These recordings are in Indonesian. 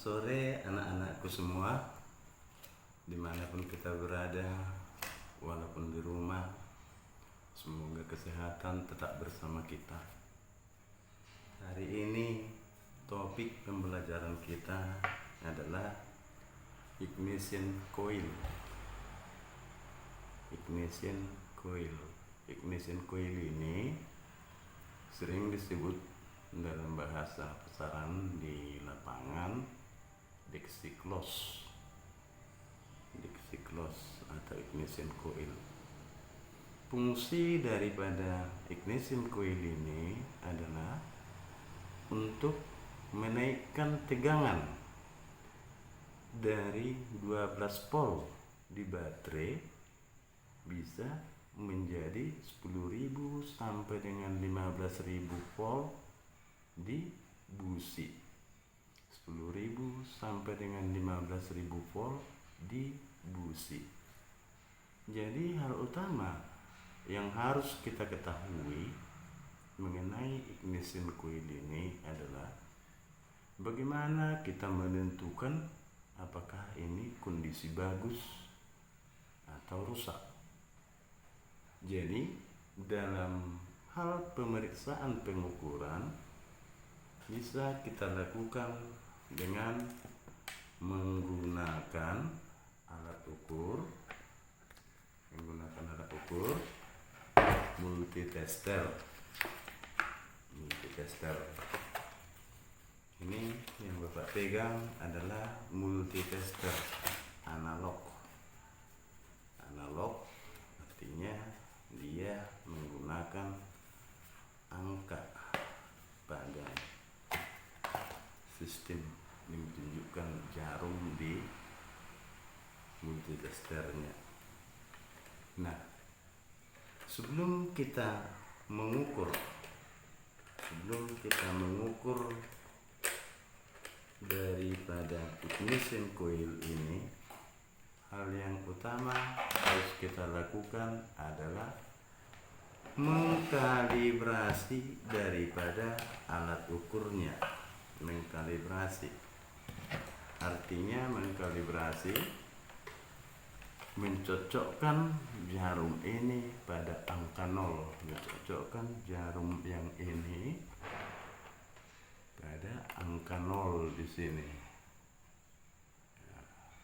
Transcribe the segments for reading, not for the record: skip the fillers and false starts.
sore anak-anakku semua, dimanapun kita berada, walaupun di rumah. Semoga kesehatan tetap bersama kita. Hari ini topik pembelajaran kita adalah ignition coil. Ignition coil. Ignition coil ini sering disebut dalam bahasa pasaran di lapangan Dixie close atau ignition coil. Fungsi daripada ignition coil ini adalah untuk menaikkan tegangan dari 12 volt di baterai bisa menjadi 10.000 sampai dengan 15.000 volt di busi, 10.000 sampai dengan 15.000 volt di busi. Jadi hal utama yang harus kita ketahui mengenai ignition coil ini adalah bagaimana kita menentukan apakah ini kondisi bagus atau rusak. Jadi dalam hal pemeriksaan pengukuran bisa kita lakukan dengan menggunakan alat ukur multitester. Ini yang Bapak pegang adalah multitester analog artinya dia menggunakan angka pada sistem yang menunjukkan jarum di multitesternya. Nah, sebelum kita mengukur daripada ignition coil ini, hal yang utama harus kita lakukan adalah mengkalibrasi daripada alat ukurnya. Mengkalibrasi artinya mencocokkan jarum ini pada angka 0, mencocokkan jarum yang ini pada angka 0 di sini,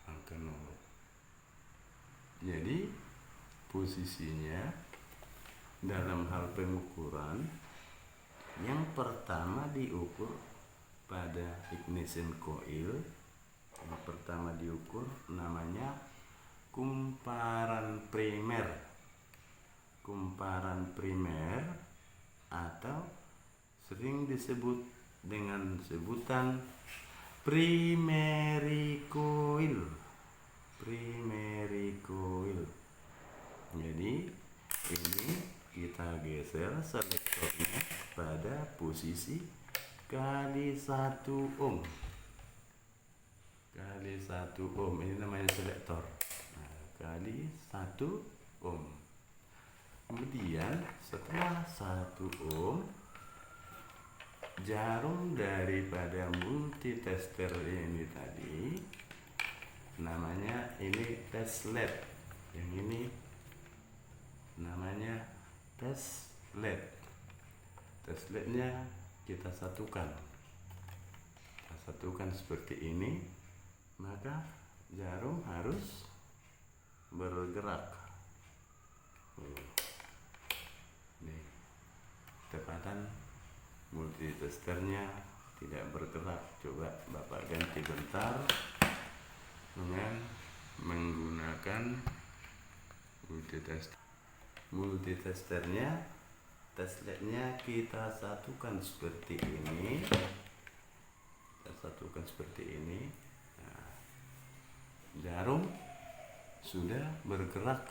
angka 0. Jadi posisinya dalam hal pengukuran, yang pertama diukur pada ignition coil, yang pertama diukur namanya kumparan primer atau sering disebut dengan sebutan primary coil. Jadi ini kita geser selektornya pada posisi kali 1 ohm. Ini namanya selektor. Kali 1 ohm. Kemudian setelah 1 ohm, jarum daripada multitester ini tadi namanya ini test led. Yang ini namanya test led. Test lednya kita satukan seperti ini, maka jarum harus bergerak. Nih, tepatan multitesternya tidak bergerak. Coba Bapak ganti bentar dengan menggunakan multitesternya. Test lednya kita satukan seperti ini. Nah, jarum sudah bergerak,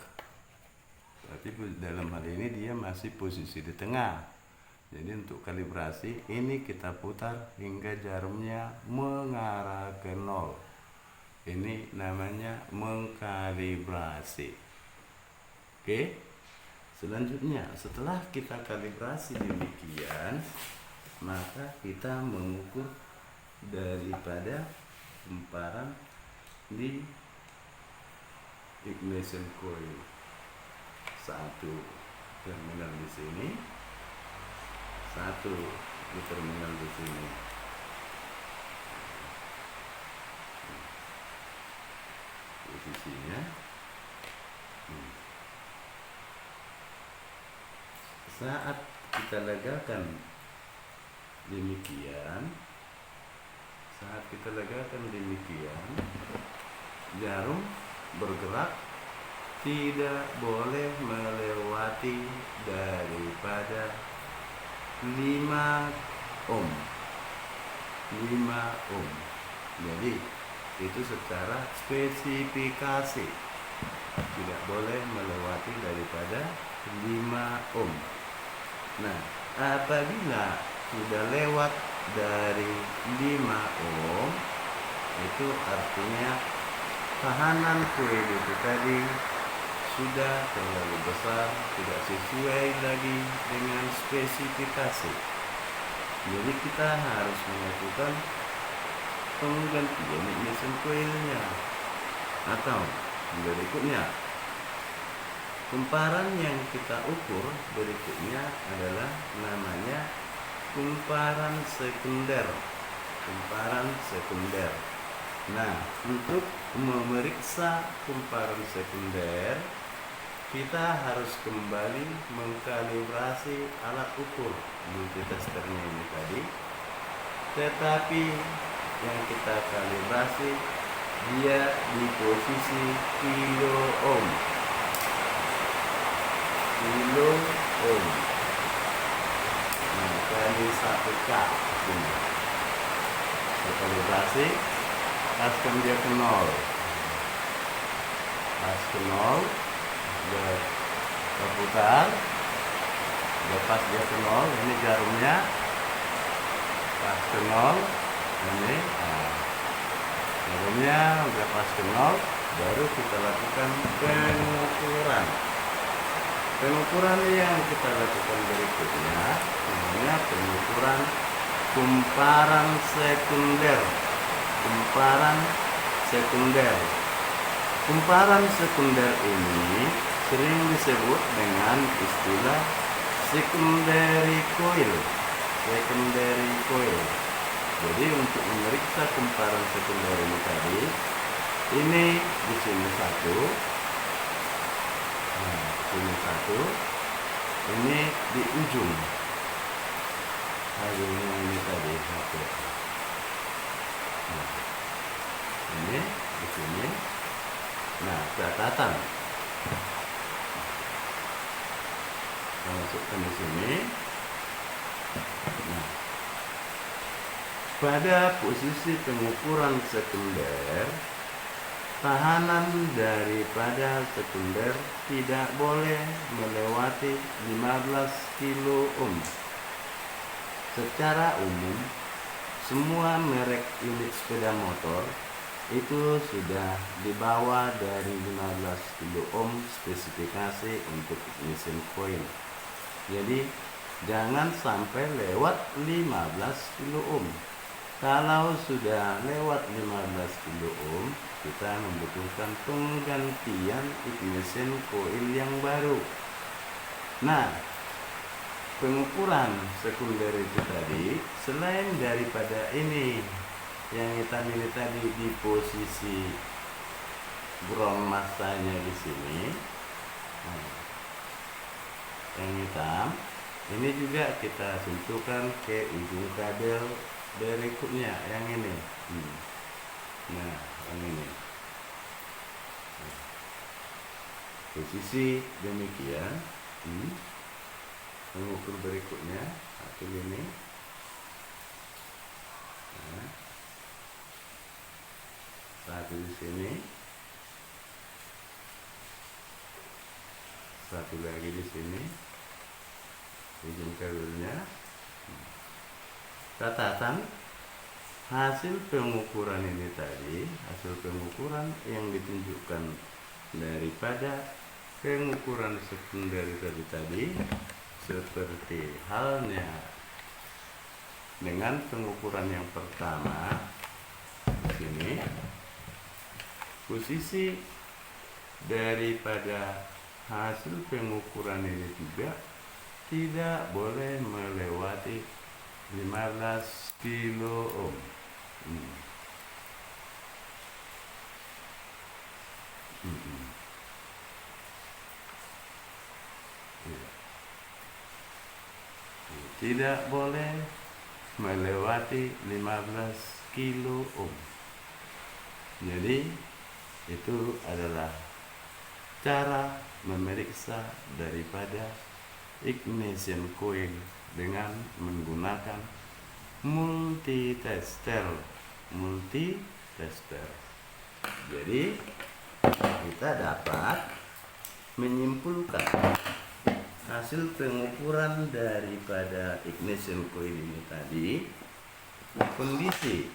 tapi dalam hal ini dia masih posisi di tengah. Jadi untuk kalibrasi ini kita putar hingga jarumnya mengarah ke 0. Ini namanya mengkalibrasi. Oke. Selanjutnya, setelah kita kalibrasi demikian, maka kita mengukur daripada kumparan di ignition coil. Satu terminal di sini, satu di terminal di sini. Posisinya saat kita legakan demikian, jarum bergerak tidak boleh melewati daripada 5 ohm. Jadi itu secara spesifikasi tidak boleh melewati daripada 5 ohm. Nah, apabila sudah lewat dari 5 ohm, itu artinya tahanan kuil itu tadi sudah terlalu besar, tidak sesuai lagi dengan spesifikasi. Jadi kita harus melakukan penggantian ignition coilnya. Atau berikutnya, kumparan yang kita ukur berikutnya adalah namanya kumparan sekunder. Nah, untuk memeriksa kumparan sekunder, kita harus kembali mengkalibrasi alat ukur multitesternya ini tadi. Tetapi yang kita kalibrasi dia di posisi kilo ohm. Nah, kali 1K ini. Kita kalibrasi, paskan dia ke 0. Pas ke 0, dia berputar. Lepas dia ke 0, ini jarumnya. Pas ke 0, ini. Jarumnya udah pas ke 0, baru kita lakukan pengukuran yang kita lakukan berikutnya namanya pengukuran kumparan sekunder. Kumparan sekunder ini sering disebut dengan istilah secondary coil. Jadi untuk memeriksa kumparan sekunder ini tadi, ini di sini satu, ini di ujung, ini tadi satu. Nah, ini di sini. Nah, catatan. Kita masukkan di sini. Nah, pada posisi pengukuran sekunder, tahanan daripada sekunder tidak boleh melewati 15 kilo ohm. Secara umum, semua merek unit sepeda motor itu sudah di bawah dari 15 kilo ohm spesifikasi untuk ignition coil. Jadi jangan sampai lewat 15 kilo ohm. Kalau sudah lewat 15 kilo ohm, kita membutuhkan penggantian ignition coil yang baru. Nah, pengukuran sekunder itu tadi, selain daripada ini yang hitam ini tadi di posisi ground masanya di sini, nah, yang hitam ini juga kita sentuhkan ke ujung kabel berikutnya yang ini. Nah, yang ini. Posisi demikian. Mengukur berikutnya satu ini. Nah, satu di sini, satu lagi di sini, ujung kabelnya. Catatan hasil pengukuran ini tadi, hasil pengukuran yang ditunjukkan daripada pengukuran sekunder tadi seperti halnya dengan pengukuran yang pertama di sini. posisi daripada hasil pengukuran ini juga tidak boleh melewati 15 kilo ohm. Tidak boleh melewati 15 kilo ohm. Jadi itu adalah cara memeriksa daripada ignition coil dengan menggunakan multitester. Jadi kita dapat menyimpulkan hasil pengukuran daripada ignition coil ini tadi, kondisi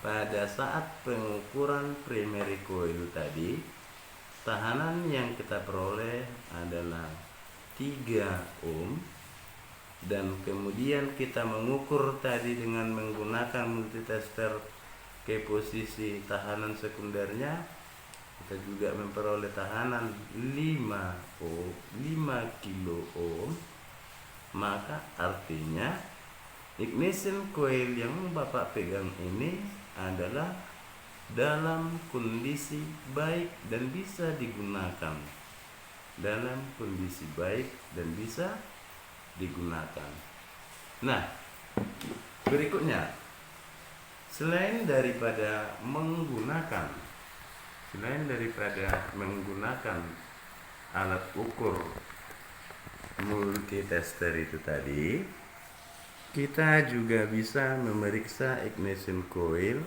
pada saat pengukuran primary coil tadi, tahanan yang kita peroleh adalah 3 ohm, dan kemudian kita mengukur tadi dengan menggunakan multitester ke posisi tahanan sekundernya, kita juga memperoleh tahanan 5 kilo ohm. Maka artinya ignition coil yang Bapak pegang ini adalah dalam kondisi baik dan bisa digunakan. Nah, berikutnya, selain daripada menggunakan alat ukur multitester itu tadi, kita juga bisa memeriksa ignition coil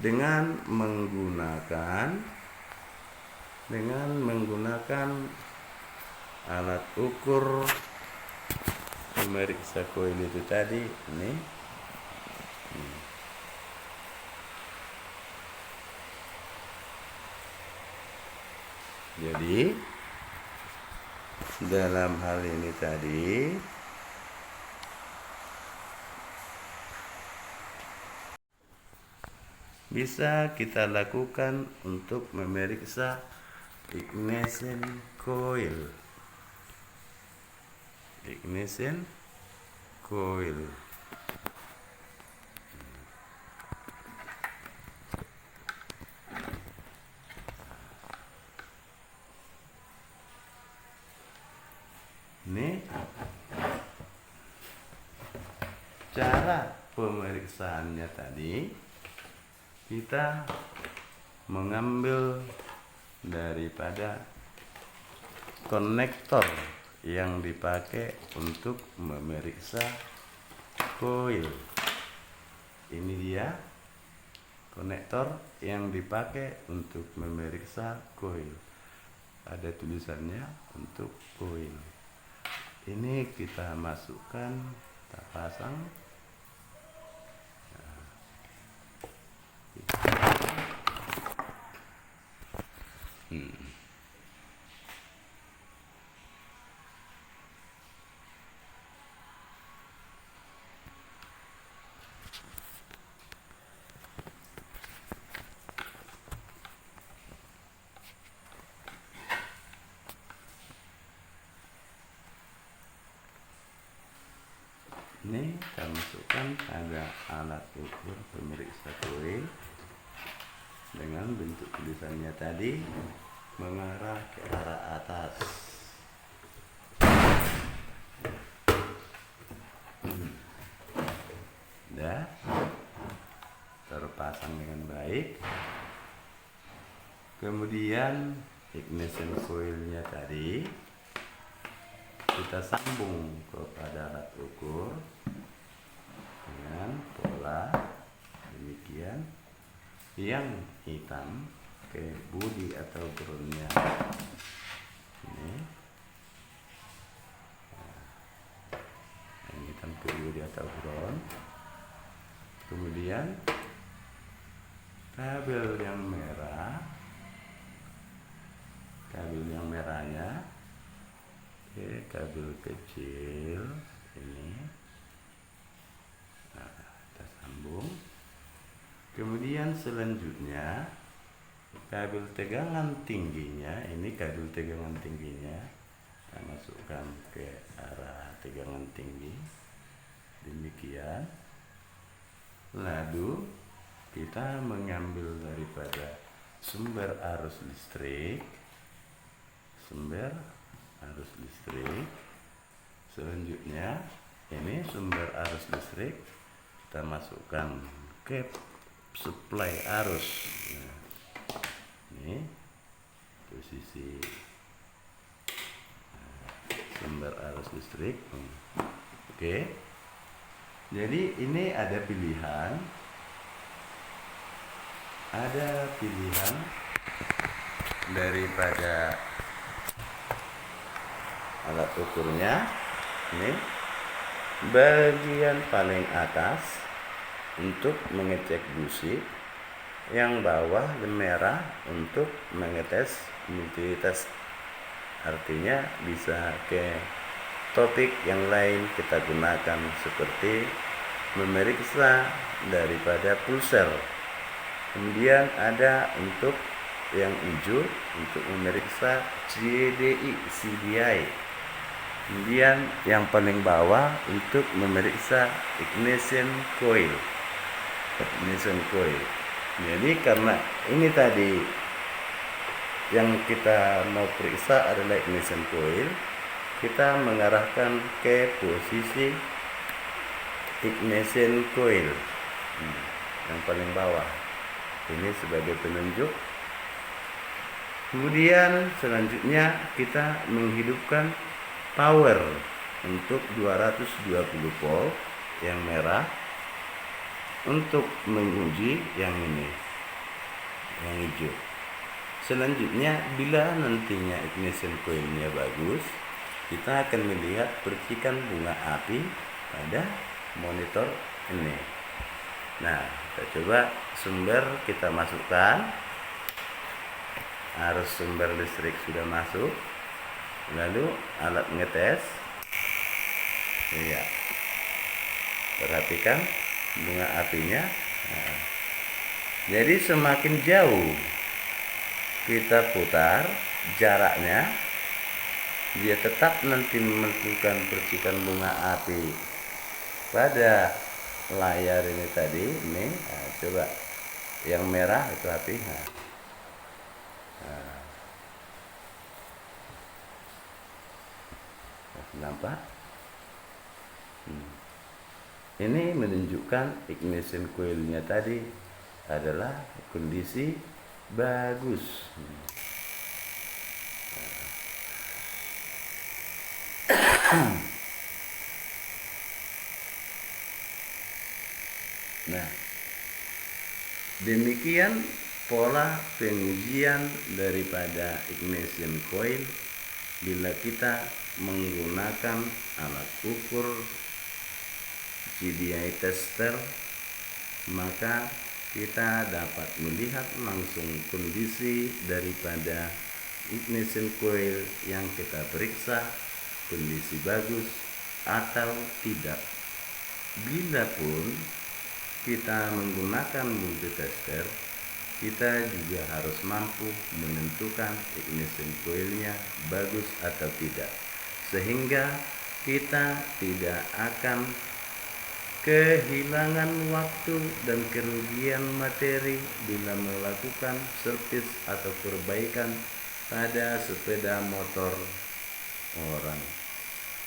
dengan menggunakan alat ukur pemeriksa coil itu tadi ini. Jadi dalam hal ini tadi bisa kita lakukan untuk memeriksa ignition coil. Ini cara pemeriksaannya tadi. Kita mengambil daripada konektor yang dipakai untuk memeriksa coil. Ini dia konektor yang dipakai untuk memeriksa coil. Ada tulisannya untuk coil. Ini kita masukkan, kita pasang. Ini kita masukkan ada alat ukur pemeriksa coil dengan bentuk tulisannya tadi mengarah ke arah atas. Sudah terpasang dengan baik. Kemudian ignition coilnya tadi kita sambung kepada alat ukur dengan pola demikian, yang hitam ke bodi atau groundnya ini, yang hitam ke bodi atau ground. Kemudian kabel yang merahnya ke kabel kecil ini. Nah, kita sambung. Kemudian selanjutnya kabel tegangan tingginya, ini kabel tegangan tingginya, kita masukkan ke arah tegangan tinggi, demikian. Lalu kita mengambil daripada sumber arus listrik, selanjutnya ini sumber arus listrik kita masukkan ke suplai arus. Nah, ini posisi sumber arus listrik. Oke, jadi ini ada pilihan daripada alat ukurnya. Ini bagian paling atas untuk mengecek busi, yang bawah merah untuk mengetes multitest, artinya bisa ke topik yang lain kita gunakan, seperti memeriksa daripada pulser. Kemudian ada untuk yang hijau untuk memeriksa CDI. Kemudian yang paling bawah untuk memeriksa ignition coil. Jadi karena ini tadi yang kita mau periksa adalah ignition coil, kita mengarahkan ke posisi ignition coil yang paling bawah. Ini sebagai penunjuk. Kemudian selanjutnya kita menghidupkan power untuk 220 volt yang merah, untuk menguji yang ini, yang hijau. Selanjutnya bila nantinya ignition coilnya bagus, kita akan melihat percikan bunga api pada monitor ini. Nah, kita coba sumber kita masukkan. Arus sumber listrik sudah masuk. Lalu alat ngetes. Iya. Perhatikan bunga apinya. Nah, jadi semakin jauh kita putar jaraknya, dia tetap nanti menentukan percikan bunga api pada layar ini tadi. Ini coba yang merah itu api. Nampak? Ini menunjukkan ignition coilnya tadi adalah kondisi bagus. Nah, demikian pola pengujian daripada ignition coil bila kita menggunakan alat ukur CDI tester, maka kita dapat melihat langsung kondisi daripada ignition coil yang kita periksa, kondisi bagus atau tidak. Bila pun kita menggunakan multitester, kita juga harus mampu menentukan ignition coilnya bagus atau tidak, sehingga kita tidak akan kehilangan waktu dan kerugian materi bila melakukan servis atau perbaikan pada sepeda motor orang.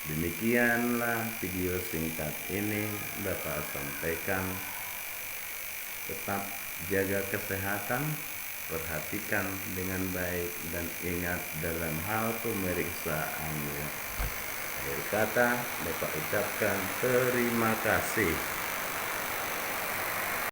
Demikianlah video singkat ini Bapak sampaikan. Tetap jaga kesehatan, perhatikan dengan baik, dan ingat dalam hal pemeriksaannya. Akhir kata, Bapak ucapkan terima kasih.